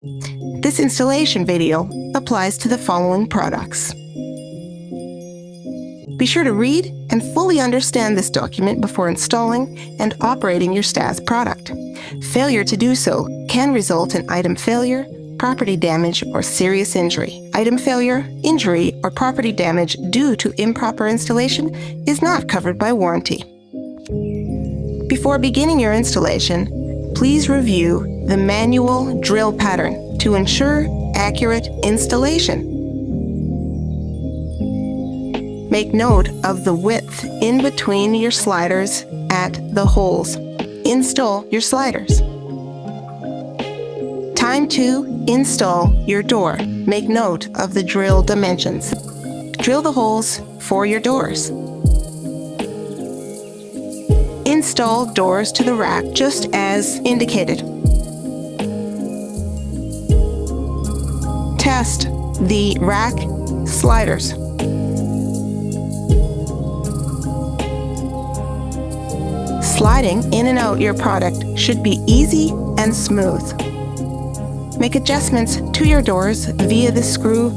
This installation video applies to the following products. Be sure to read and fully understand this document before installing and operating your Stazz product. Failure to do so can result in item failure, property damage, or serious injury. Item failure, injury, or property damage due to improper installation is not covered by warranty. Before beginning your installation, please review the manual drill pattern to ensure accurate installation. Make note of the width in between your sliders at the holes. Install your sliders. Time to install your door. Make note of the drill dimensions. Drill the holes for your doors. Install doors to the rack just as indicated. Test the rack sliders. Sliding in and out your product should be easy and smooth. Make adjustments to your doors via the screw